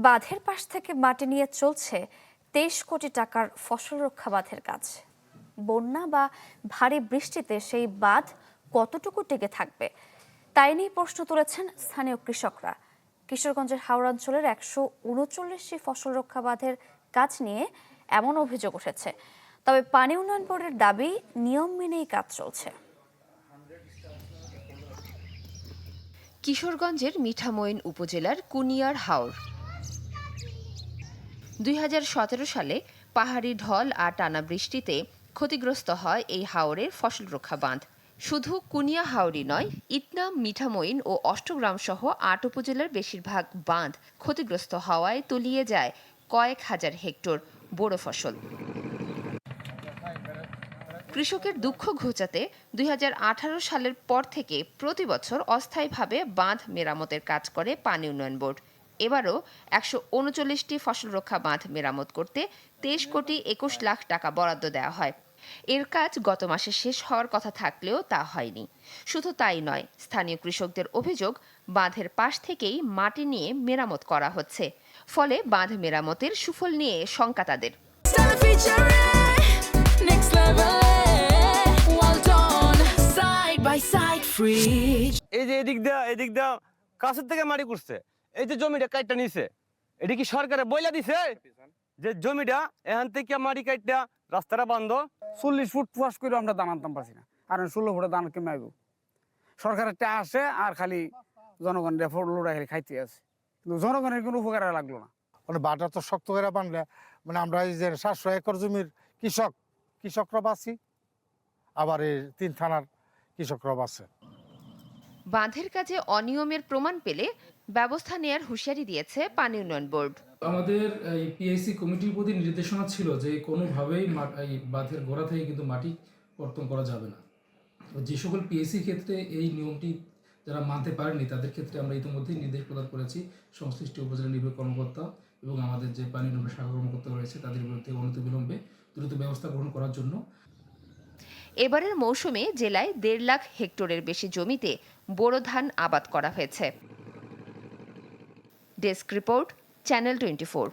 বাঁধের পাশ থেকে মাটি নিয়ে চলছে ২৩ কোটি টাকার ফসল রক্ষা বাঁধের কাজ। বন্যা বা ভারী বৃষ্টিতে সেই বাঁধ কতটুকু টিকে থাকবে তাই নিয়ে প্রশ্ন তুলেছেন স্থানীয় কৃষকরা। কিশোরগঞ্জের হাওড়া অঞ্চলের ১৩৯টি ফসল রক্ষা বাঁধের কাজ নিয়ে এমন অভিযোগ উঠেছে। তবে পানি উন্নয়ন বোর্ডের দাবি, নিয়ম মেনেই কাজ চলছে। কিশোরগঞ্জের মিঠামইন উপজেলার কুনিয়ার হাওর ২০১৭ সালে পাহাড়ি ঢল আর টানা বৃষ্টিতে ক্ষতিগ্রস্ত হয় এই হাওরের ফসল রক্ষা বাঁধ। শুধু কুনিয়া হাওরই নয়, ইটনা, মিঠামইন ও অষ্টগ্রাম সহ ৮ উপজেলার বেশিরভাগ বাঁধ ক্ষতিগ্রস্ত হওয়ায় তলিয়ে যায় কয়েক হাজার হেক্টর বোরো ফসল। কৃষকের দুঃখ ঘোচাতে ২০১৮ সালের পর থেকে প্রতি বছর অস্থায়ীভাবে বাঁধ মেরামতের কাজ করে পানি উন্নয়ন বোর্ড। এবারও ১৩৯টি ফসল রক্ষা বাঁধ মেরামত করতে ২৩ কোটি ২১ লাখ টাকা বরাদ্দ দেওয়া হয়। এর কাজ গত মাসে শেষ হওয়ার কথা থাকলেও তা হয়নি। শুধু তাই নয়, স্থানীয় কৃষকদের অভিযোগ, বাঁধের পাশ থেকেই মাটি নিয়ে মেরামত করা হচ্ছে। ফলে বাঁধ মেরামতের সুফল নিয়ে শঙ্কা তাদের। এই যে এদিক দাও কাছের থেকে মাটি করছে, এই যে জমিটা কাটটা নিছে, এটা কি সরকারে বইলা দিছে যে জমিটা এখান থেকে মাটি কাটটা রাস্তাটা বন্ধ? ৪০ ফুট পাস করে আমরা দান আনতাম পারছি না, আর ১৬ ফুটে দান কেমন আইব? সরকারের টা আসে আর খালি জনগণের লোড়া খালি খাইতে আছে, কিন্তু জনগণের কোনো উপকার লাগলো না। মানে বাটা তো শক্ত করে বানলে মানে আমরা এই যে ৭০০ একর জমির কৃষকরা বাঁচি, আবার এই ৩ থানার কৃষকরা বাঁচে। বাঁধের কাজে অনিয়মের প্রমাণ পেলে ব্যবস্থা নেয়ার হুঁশিয়ারি দিয়েছে পানি উন্নয়ন বোর্ড। আমাদের এই পিআইসি কমিটির প্রতি নির্দেশনা ছিল যে কোনোভাবেই এই বাঁধের গোড়া থেকে কিন্তু মাটি কর্তন করা যাবে না। যে সকল পিআইসির ক্ষেত্রে এই নিয়মটি যারা মানতে পারেনি তাদের ক্ষেত্রে আমরা ইতিমধ্যেই নির্দেশ প্রদান করেছি সংশ্লিষ্ট উপজেলা নির্বাহী কর্মকর্তা এবং আমাদের যে পানি উন্নয়ন শাখা কর্মকর্তা রয়েছে তাদের বিরুদ্ধে অনতিবিলম্বে দ্রুত ব্যবস্থা গ্রহণ করার জন্য। এবারের মৌসুমে জেলায় ১.৫ লাখ হেক্টরের বেশি জমিতে বোরো ধান আবাদ করা হয়েছে। Desk report, channel 24।